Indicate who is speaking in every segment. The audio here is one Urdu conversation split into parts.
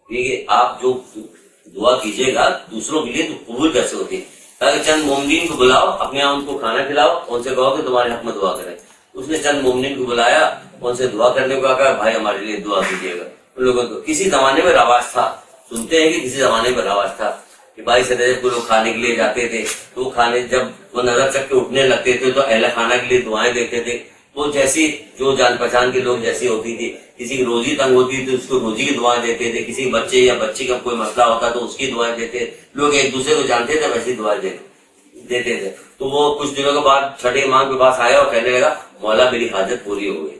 Speaker 1: کہ آپ جو دعا کیجیے گا دوسروں کے لیے تو قبول کیسے ہوتی ہے؟ تاکہ چند مومنین کو بلاؤ، اپنے یہاں ان کو کھانا کھلاؤ، ان سے کہو کہ تمہارے حق میں دعا کریں۔ اس نے چند مومنین کو بلایا، ان سے دعا کرنے کو کہا بھائی ہمارے لیے دعا کیجیے گا۔ ان لوگوں کو کسی زمانے میں رواج تھا، سنتے ہیں کہ کسی زمانے میں رواج تھا کہ بھائی صدیق کو لوگ کھانے کے لیے جاتے تھے تو وہ کھانے جب وہ نظر چک کے اٹھنے لگتے تھے تو اہل خانہ کے لیے دعائیں دیتے تھے۔ وہ جیسی جو جان پہچان کے لوگ جیسی ہوتی تھی، کسی کی روزی تنگ ہوتی تھی اس کو روزی کی دعائیں دیتے تھے، کسی بچے یا بچی کا کوئی مسئلہ ہوتا تو اس کی دعائیں دیتے، لوگ ایک دوسرے کو جانتے تھے ویسی دعائیں دیتے تھے۔ تو وہ کچھ دنوں کے بعد چھٹے امام کے پاس آیا اور کہنے لگا مولا میری حاجت پوری ہو گئی۔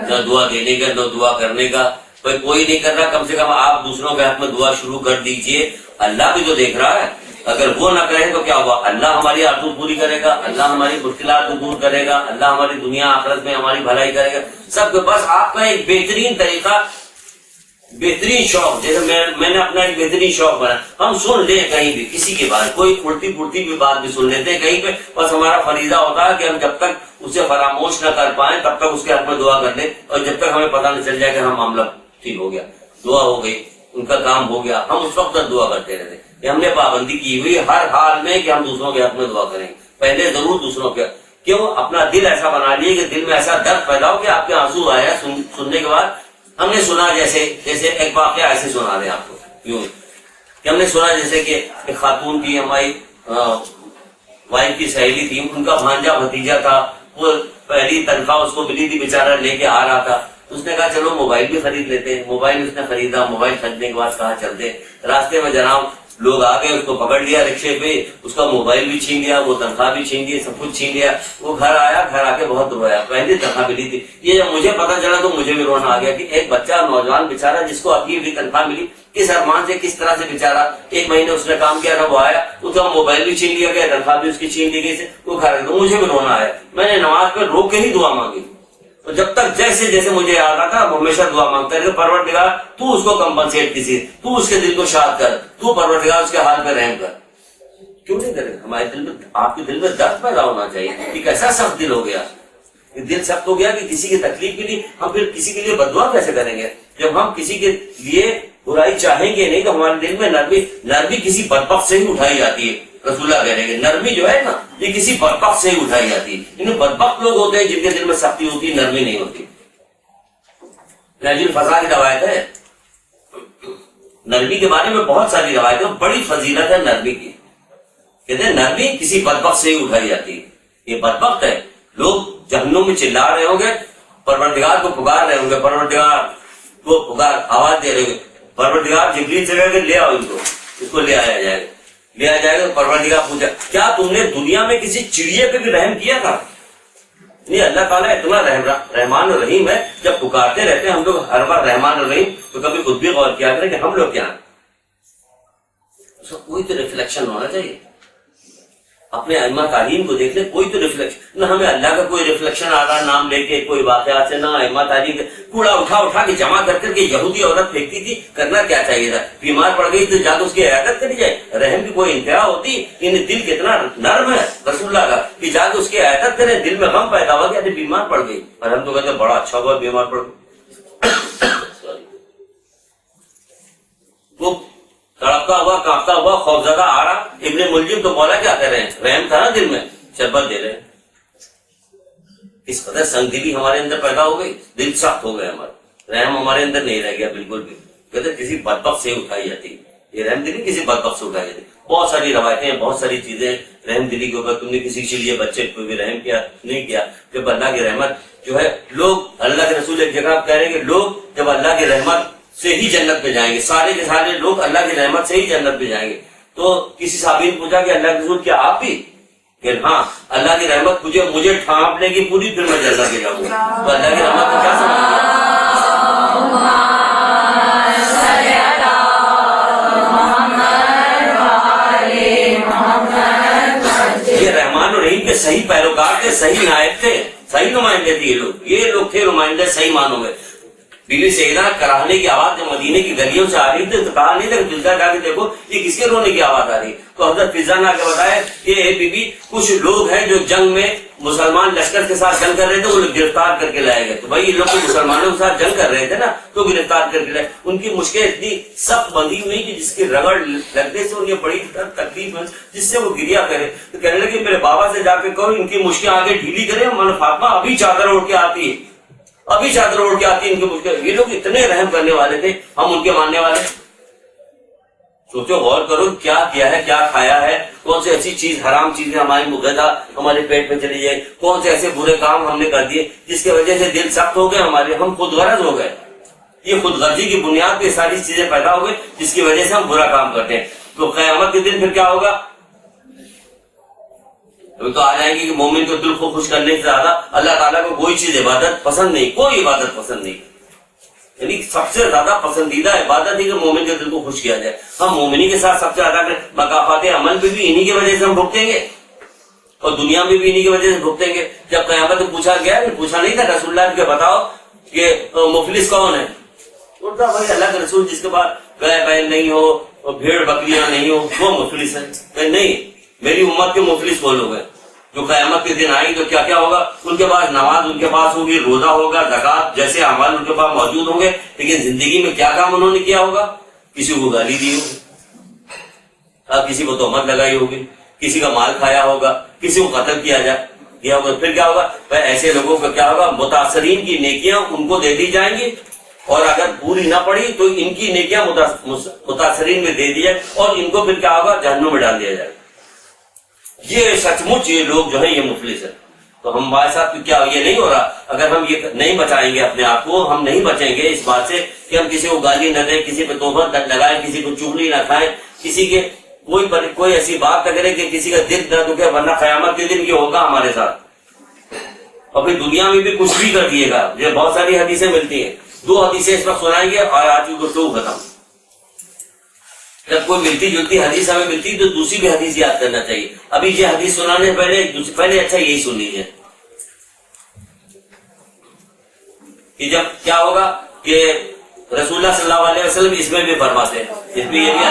Speaker 1: نہ دعا دینے کا نہ دعا کرنے کا، کوئی نہیں کر رہا، کم سے کم آپ دوسروں کے حق میں دعا شروع کر دیجئے۔ اللہ بھی تو دیکھ رہا ہے، اگر وہ نہ کرے تو کیا ہوا؟ اللہ ہماری آرزو پوری کرے گا، اللہ ہماری مشکلات کو دور کرے گا، اللہ ہماری دنیا آخرت میں ہماری بھلائی کرے گا سب کے پاس۔ آپ کا ایک بہترین طریقہ، بہترین شوق، جیسے میں نے اپنا ایک بہترین شوق بنا، ہم سن لیں کہیں بھی کسی کے بارے کوئی الٹی پھلٹی بھی بات بھی سن لیتے ہیں کہیں پہ، بس ہمارا فریضہ ہوتا ہے کہ ہم جب تک اسے فراموش نہ کر پائیں تب تک اس کے حق میں دعا کر لیں، اور جب تک ہمیں پتہ نہیں چل جائے کہ ہم معاملہ ٹھیک ہو گیا، دعا ہو گئی، ان کا کام ہو گیا، ہم اس وقت تک دعا کرتے رہتے ہیں۔ ہم نے پابندی کی ہوئی ہر حال میں کہ ہم دوسروں کے حق میں دعا کریں، پہلے ضرور دوسروں کے، کیوں؟ اپنا دل ایسا بنا لیے کہ دل میں ایسا درد پیدا ہو کہ آپ کے آنسو آیا سننے کے بعد۔ ہم نے سنا جیسے ایک واقعہ ایسے سنا رہے ہیں آپ کو، کیوں کہ ہم نے سنا جیسے کہ ایک خاتون کی، ہماری وائف کی سہیلی تھی، ان کا بھانجا بھتیجا تھا، وہ پہلی تنخواہ اس کو ملی تھی، بیچارہ لے کے آ رہا تھا، اس نے کہا چلو موبائل بھی خرید لیتے ہیں۔ موبائل اس نے خریدا، موبائل خریدنے کے بعد کہا چلتے، راستے میں جناب لوگ آ گئے، اس کو پکڑ لیا رکشے پہ، اس کا موبائل بھی چھین لیا، وہ تنخواہ بھی چھین لی، سب کچھ چھین لیا۔ وہ گھر آیا، گھر آ کے بہت رویا، پہلی تنخواہ ملی تھی۔ یہ جب مجھے پتا چلا تو مجھے بھی رونا آ گیا کہ ایک بچہ نوجوان بیچارہ جس کو ابھی بھی تنخواہ ملی، کس ارمان سے کس طرح سے بیچارہ ایک مہینے اس نے کام کیا تھا، وہ آیا اس کا موبائل بھی چھین لیا گیا، تنخواہ بھی اس کی چھین لی گئی، وہ گھر تو مجھے بھی رونا آیا۔ میں نے نماز پہ روک کے ہی دعا مانگی، تو جب تک جیسے جیسے مجھے یاد آتا وہ ہمیشہ دعا مانگتا ہے کہ پروردگار تو اس کو کمپنسیٹ کسی، تو اس کے دل کو شاد کر، تو پروردگار اس کے حال پہ رحم کر۔ کیوں نہیں کرے؟ ہمارے دل میں، آپ کے دل میں درد پیدا ہونا چاہیے کہ کیسا سخت دل ہو گیا، دل سخت ہو گیا کہ کسی کی تکلیف کے لیے ہم پھر کسی کے لیے بد دعا کیسے کریں گے؟ جب ہم کسی کے لیے برائی چاہیں گے نہیں تو ہمارے دل میں نرمی کسی بدبخت سے ہی اٹھائی جاتی ہے۔ رسول اللہ کہہ رہے ہیں نرمی جو ہے نا یہ کسی بدبخت سے ہی اٹھائی جاتی ہے۔ انہیں بدبخت لوگ ہوتے ہیں جن کے دل میں سختی ہوتی ہے، نرمی نہیں ہوتی۔ نجیل فضا کی روایت ہے، نرمی کے بارے میں بہت ساری روایتیں، بڑی فضیلت ہے نرمی کی۔ کہتے ہیں نرمی کسی بدبخت سے ہی اٹھائی جاتی ہے۔ یہ بدبخت ہے، لوگ جہنم میں چلا رہے ہوں گے، پروردگار کو پکار رہے ہوں گے، پروردگار کو پکار آواز دے رہے ہوں گے، پروردگار جبریل سے کہے گا لے آؤ اس کو لے آیا جائے گا، لے آیا جائے گا۔ پروردگار پوچھا کیا تم نے دنیا میں کسی چڑیے پہ بھی رحم کیا تھا؟ نہیں، اللہ تعالیٰ اتنا رحمان الرحیم ہے، جب پکارتے رہتے ہیں ہم لوگ ہر بار رحمان الرحیم، تو کبھی خود بھی غور کیا کریں کہ ہم لوگ کیا ہیں؟ اس کا کوئی تو ریفلیکشن ہونا چاہیے۔ اپنے ائمہ تعلیم کو دیکھ لیں، کوئی تو ریفلیکشن نہ، ہمیں اللہ کا کوئی ریفلیکشن آ رہا نام لے کے کوئی واقعات سے، نہ ائمہ تعلیم کوڑا اٹھا کے جمع کر کے یہودی عورت پھینکتی تھی، کرنا کیا چاہیے تھا؟ بیمار پڑ گئی تو جا کے اس کی عیادت کری جائے، رحم کی کوئی انتہا ہوتی؟ ان دل کتنا نرم ہے رسول اللہ کا کہ جا کے اس کی عیادت کریں، دل میں غم پیدا ہوا کہ بیمار پڑ گئی، اور ہم تو کہتے ہیں بڑا اچھا ہوا بیمار پڑ گئی۔ وہ تڑپتا ہوا، کانپتا ہوا، خوفزدہ آ رہا، ابن ملجم تو مولا کیا کر رہے ہیں؟ رحم تھا نا دل میں، شربت دے رہے ہیں۔ اس قدر سنگ دلی ہمارے اندر پیدا ہو گئی، دل سخت ہو گیا ہمارا، رحم ہمارے اندر نہیں رہ گیا بالکل بھی۔ کہتے کسی بدبخت سے اٹھائی جاتی، یہ رحم دلی کسی بدبخت سے اٹھائی جاتی۔ بہت ساری روایتیں، بہت ساری چیزیں رحم دلی کے اوپر، تم نے کسی کے لیے بچے کو بھی رحم کیا نہیں کیا؟ جب اللہ کی رحمت جو ہے، لوگ اللہ کے رسول ایک جگہ کہہ رہے ہیں کہ لوگ جب اللہ کی رحمت سے ہی جنت میں جائیں گے، سارے کے سارے لوگ اللہ کی رحمت سے ہی جنت میں جائیں گے، تو کسی صحابی نے پوچھا کہ اللہ کے رسول کیا آپ بھی؟ کہ ہاں، اللہ کی رحمت مجھے ٹھانپ لے گی پوری، پھر میں جنت میں جاؤں گا۔ تو اللہ کی رحمت کو کیا سمجھتے؟ یہ رحمان الرحیم کے صحیح پیروکار تھے، صحیح نائب تھے، صحیح نمائندے تھے یہ لوگ تھے نمائندے صحیح معنوں میں۔ بیوی سیدہ کراہنے کی آواز جب مدینے کی گلیوں سے آ رہی تھی تو کہا نہیں تھا کہ فضا جا کے دیکھو یہ کس کے رونے کی آواز آ رہی. تو حضرت فضا نے آ کے بتایا کہ اے بی بی کچھ لوگ ہیں جو جنگ میں مسلمان لشکر کے ساتھ جنگ کر رہے تھے, وہ لوگ گرفتار کر کے لائے گئے. تو بھائی یہ لوگ تو مسلمانوں کے ساتھ جنگ کر رہے تھے نا, تو گرفتار کر کے لائے. ان کی مشکل اتنی سخت بندھی ہوئی کہ جس کی رگڑ لگنے سے انہیں بڑی تکلیف ہے, جس سے وہ گریا کرے. تو کہنے لگے میرے بابا سے جا کے کہو ان کی مشکل آگے ڈھیلی کرے. من فاطمہ ابھی چادر اوڑھ کے آتی ہے, ابھی چادر اوڑھ کے آتی ہے ان کی مشکل. یہ لوگ اتنے رحم کرنے والے تھے, ہم ان کے ماننے والے. سوچو غور کرو کیا کیا ہے, کیا کھایا ہے, کون سی ایسی چیز حرام چیزیں ہماری مغذا ہمارے پیٹ میں چلی جائے, کون سے ایسے برے کام ہم نے کر دیے جس کی وجہ سے دل سخت ہو گئے ہمارے, ہم خود غرض ہو گئے. یہ خود غرضی کی بنیاد پہ ساری چیزیں پیدا ہو گئی جس کی وجہ سے ہم برا کام کرتے ہیں. تو قیامت کے دن پھر کیا ہوگا؟ ابھی تو آ جائیں گے کہ مومن کو دل کو خوش کرنے سے زیادہ اللہ تعالیٰ کو کوئی چیز عبادت پسند نہیں, کوئی عبادت پسند نہیں. یعنی سب سے زیادہ پسندیدہ عبادت ہے کہ مومن کے دل کو خوش کیا جائے. ہم مومنی کے ساتھ سب سے زیادہ مقافات عمل پہ بھی انہی کی وجہ سے ہم بھگتیں گے, اور دنیا میں بھی انہی کی وجہ سے بھگتیں گے. جب قیامت میں پوچھا گیا, پوچھا نہیں تھا رسول اللہ کہ بتاؤ کہ مفلس کون ہے؟ بولتا بھائی اللہ کے رسول جس کے پاس گائے بیل نہیں ہو اور بھیڑ بکریاں نہیں ہو وہ مفلس ہے. کہ نہیں, میری امت کے مفلس وہ لوگ ہیں جو قیامت کے دن آئیں تو کیا کیا ہوگا, ان کے پاس نماز ان کے پاس ہوگی, روزہ ہوگا, زکات جیسے اعمال ان کے پاس موجود ہوں گے, لیکن زندگی میں کیا کام انہوں نے کیا ہوگا؟ کسی کو گالی دی ہوگی, کسی کو تہمت لگائی ہوگی, کسی کا مال کھایا ہوگا, کسی کو قتل کیا ہوگا. پھر کیا ہوگا بھائی ایسے لوگوں کا کیا ہوگا؟ متاثرین کی نیکیاں ان کو دے دی جائیں گی, اور اگر پوری نہ پڑی تو ان کی نیکیاں متاثرین میں دے دی جائے, اور ان کو پھر کیا ہوگا؟ جہنم میں ڈال دیا جائے. یہ سچ مچ یہ لوگ جو ہیں یہ مفلس ہیں. تو ہم بھائی صاحب کیا یہ نہیں ہو رہا؟ اگر ہم یہ نہیں بچائیں گے اپنے آپ کو, ہم نہیں بچیں گے اس بات سے کہ ہم کسی کو گالی نہ دیں, کسی پہ تہمت لگائیں, کسی کو چغلی نہ کھائیں, کسی کے کوئی ایسی بات نہ کرے کہ کسی کا دل نہ دکھے, ورنہ قیامت کے دن یہ ہوگا ہمارے ساتھ. اور پھر دنیا میں بھی کچھ بھی کر دیے گا. یہ بہت ساری حدیثیں ملتی ہیں, 2 حدیثیں اس وقت سنائیں گے اور آج کی گفتگو ختم. جب کوئی ملتی جلتی حدیث ہمیں ملتی تو دوسری بھی حدیث یاد کرنا چاہیے. ابھی یہ حدیث سنانے سے پہلے اچھا یہی سن لیجیے کہ جب کیا ہوگا کہ رسول اللہ صلی اللہ علیہ وسلم اس میں بھی فرماتے ہیں, اس میں یہ بھی آ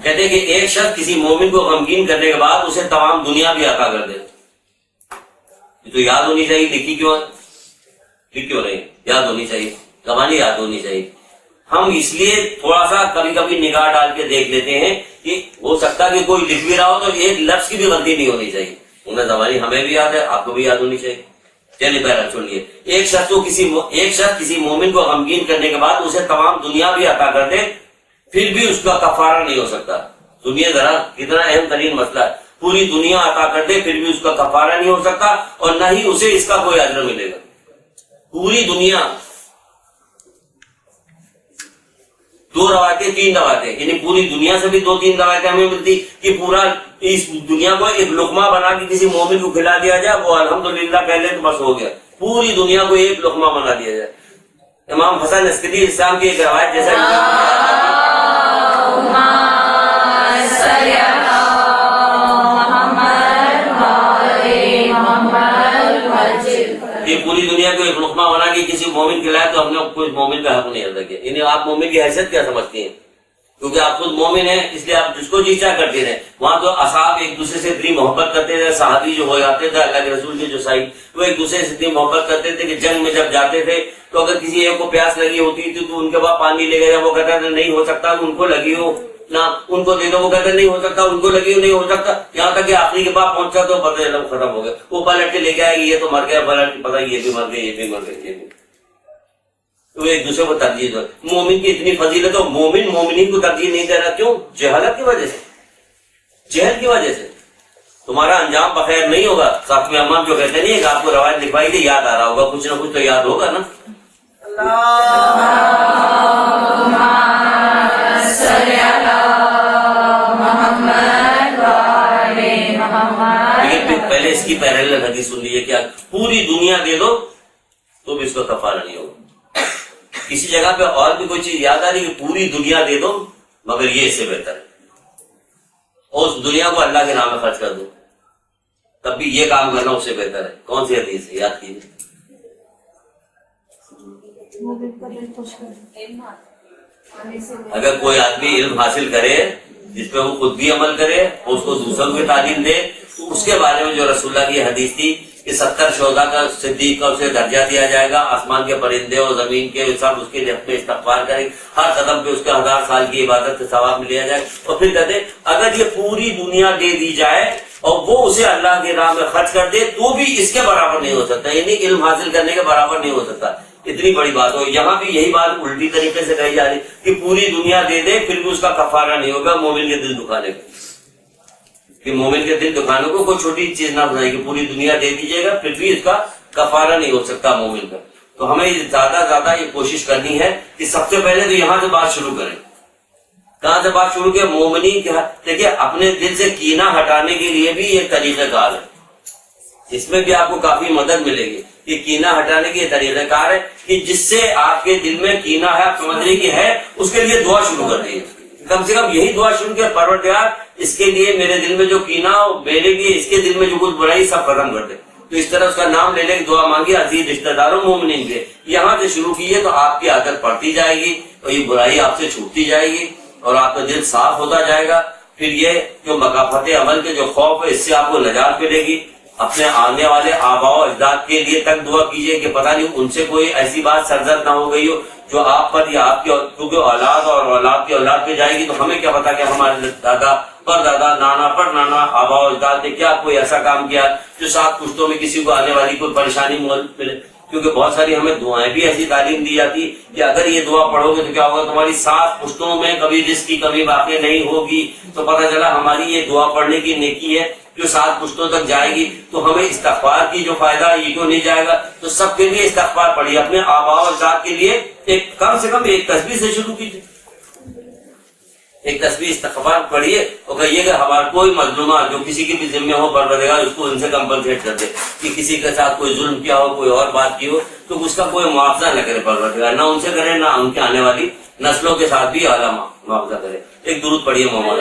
Speaker 1: کہتے ہیں کہ ایک شخص کسی مومن کو غمگین کرنے کے بعد اسے تمام دنیا بھی عطا کر دے. تو یاد ہونی چاہیے, لکھی کیوں ہے؟ لکھ کیوں نہیں؟ یاد ہونی چاہیے, زبانی یاد ہونی چاہیے. ہم اس لیے تھوڑا سا کبھی کبھی نگاہ ڈال کے دیکھ لیتے ہیں کہ ہو سکتا ہے کہ کوئی لکھ بھی رہا ہو تو ایک لفظ کی بھی غلطی نہیں ہونی چاہیے. انہیں زبانی ہمیں بھی یاد ہے, آپ کو بھی یاد ہونی چاہیے. چلیے پہلا سنیے, ایک شخص کسی مومن کو غمگین کرنے کے بعد اسے تمام دنیا بھی عطا کر دے, پھر بھی اس کا کفارہ نہیں ہو سکتا. سنیے ذرا کتنا اہم ترین مسئلہ ہے. پوری دنیا عطا کر دے پھر بھی اس کا کفارہ نہیں ہو سکتا, اور نہ ہی اسے اس کا کوئی اجر ملے گا. پوری دنیا, 2 روایتیں 3 روایتیں, یعنی پوری دنیا سے بھی 2-3 روایتیں ہمیں ملتی کہ پورا اس دنیا کو ایک لقمہ بنا کے کسی مومن کو کھلا دیا جائے, وہ الحمدللہ کہہ لے تو بس ہو گیا. پوری دنیا کو ایک لقمہ بنا دیا جائے. امام حسن عسکری اسلام کی ایک روایت جیسا یہ پوری دنیا کو ایک لقمہ بنا کے کسی مومن کھلائے تو ہم نے کوئی مومن کا حق نہیں ادا کیا. یعنی آپ مومن کی حیثیت کیا سمجھتی ہیں؟ کیونکہ آپ خود مومن ہیں اس لیے آپ جس کو جی چاہ کرتے رہے. وہاں تو اصحاب ایک دوسرے سے اتنی محبت کرتے تھے, صحابی جو ہو جاتے تھے اللہ کے رسول کے جو صحابی وہ ایک دوسرے سے اتنی محبت کرتے تھے کہ جنگ میں جب جاتے تھے تو اگر کسی ایک کو پیاس لگی ہوتی تھی تو ان کے پاس پانی لے گئے, وہ کہتا تھا نہیں ہو سکتا ان کو لگی ہو نہ, ان کو دے دو, وہ کہتے نہیں ہو سکتا ان کو لگی ہو نہیں ہو سکتا, یہاں تک کہ آخری کے پاس پہنچا تو پتہ علم ختم ہو گیا. وہ پلٹ کے لے کے آئے یہ تو مر گیا, پلٹ پتہ یہ بھی مر گئے, یہ بھی مر گئے, یہ بھی. تو ایک دوسرے کو ترجیح دو. مومن کی اتنی فضیلت ہو, مومن مومنین کو ترجیح نہیں دے رہا. کیوں؟ جہالت کی وجہ سے, جہل کی وجہ سے. تمہارا انجام بخیر نہیں ہوگا. ساتھ میں امام جو کہتے نہیں ہے کہ آپ کو روایت لکھوائی تھی یاد آ رہا ہوگا, کچھ نہ کچھ تو یاد ہوگا نا. لیکن پہلے اس کی پیرالل حدیث سن لیجیے, کیا پوری دنیا دے دو تو بھی اس کا کفارہ نہیں ہوگا. کسی جگہ پہ اور بھی کوئی چیز یاد آ رہی کہ پوری دنیا دے دو مگر یہ اس سے بہتر ہے. اور اس دنیا کو اللہ کے نام میں خرچ کر دو، تب بھی یہ کام کرنا اس سے بہتر ہے۔ کون سی حدیث ہے یاد کیجیے؟ اگر کوئی آدمی علم حاصل کرے جس پہ وہ خود بھی عمل کرے اور اس کو دوسروں کو بھی تعلیم دے، تو اس کے بارے میں جو رسول اللہ کی حدیث تھی کہ 70 شہداء کا صدیق کا اسے درجہ دیا جائے گا، آسمان کے پرندے اور زمین کے سب اس کے لیے اپنے استغفار کریں، ہر قدم پہ اس کا 1000 سال کی عبادت سے ثواب میں لیا جائے۔ اور پھر کہتے اگر یہ پوری دنیا دے دی جائے اور وہ اسے اللہ کے راہ میں خرچ کر دے تو بھی اس کے برابر نہیں ہو سکتا، یعنی علم حاصل کرنے کے برابر نہیں ہو سکتا۔ اتنی بڑی بات ہو، یہاں بھی یہی بات الٹی طریقے سے کہی جا رہی کہ پوری دنیا دے دے پھر بھی اس کا کفارہ نہیں ہوگا مومن کے دل دکھانے کا، کہ مومن کے دل دکھانے کو کوئی چھوٹی چیز نہ بنائے کہ پوری دنیا دے دیجیے گا پھر بھی اس کا کفارہ نہیں ہو سکتا مومن کا۔ تو ہمیں زیادہ زیادہ یہ کوشش کرنی ہے کہ سب سے پہلے تو یہاں سے بات شروع کریں۔ کہاں سے بات شروع کی؟ مومنین کے، دیکھیے اپنے دل سے کینہ ہٹانے کے لیے بھی ایک طریقہ کار ہے، اس میں بھی آپ کو کافی مدد ملے گی کہ کینہ ہٹانے کی یہ طریقہ کار ہے کہ جس سے آپ کے دل میں کینہ ہے، آپ سمجھ کہ ہے، اس کے لیے دعا شروع کر دیجیے۔ کم سے کم یہی دعا شروع کیا، پروردگار اس کے لیے میرے دل میں جو کینہ ہو، میرے لیے اس کے دل میں جو کچھ برائی سب ختم کر دے۔ تو اس طرح اس کا نام لے لے کے دعا مانگی، عزیز رشتہ داروں مومنین کے یہاں سے شروع کیے تو آپ کی عادت پڑتی جائے گی اور یہ برائی آپ سے چھوٹتی جائے گی اور آپ کا دل صاف ہوتا جائے گا۔ پھر یہ جو مکافات عمل کے جو خوف ہے اس سے آپ کو نجات ملے گی۔ اپنے آنے والے آباء و اجداد کے لیے تک دعا کیجئے کہ پتہ نہیں ان سے کوئی ایسی بات سرزد نہ ہو گئی ہو جو آپ پر یا آپ کی، کیونکہ اولاد اور اولاد کی اولاد پہ جائے گی تو ہمیں کیا پتا کہ ہمارے دادا پر دادا، نانا پر نانا، آباء و اجداد نے کیا کوئی ایسا کام کیا جو 7 پشتوں میں کسی کو آنے والی کوئی پریشانی ملے۔ کیونکہ بہت ساری ہمیں دعائیں بھی ایسی تعلیم دی جاتی کہ اگر یہ دعا پڑھو گے تو کیا ہوگا، تمہاری 7 پشتوں میں کبھی رزق کی کمی واقع نہیں ہوگی۔ تو پتہ چلا ہماری یہ دعا پڑھنے کی نیکی ہے جو 7 پشتوں تک جائے گی، تو ہمیں استغفار کی جو فائدہ ہے یہ کیوں نہیں جائے گا؟ تو سب کے لیے استغفار پڑھیے، اپنے آباء و اجداد کے لیے ایک کم سے کم ایک تسبیح سے شروع کیجیے، ایک تسبیح استغفار پڑھیے اور کہیے کہ ہمارا کوئی مظلومہ جو کسی کے بھی ذمہ ہو پروردگار اس کو ان سے کمپنسیٹ کر دے، کہ کسی کے ساتھ کوئی ظلم کیا ہو، کوئی اور بات کی ہو تو اس کا کوئی معاوضہ نہ کرے پروردگار، نہ ان سے کرے نہ ان کے آنے والی نسلوں کے ساتھ بھی اعلیٰ معاوضہ کرے۔ ایک درود پڑھیے محمد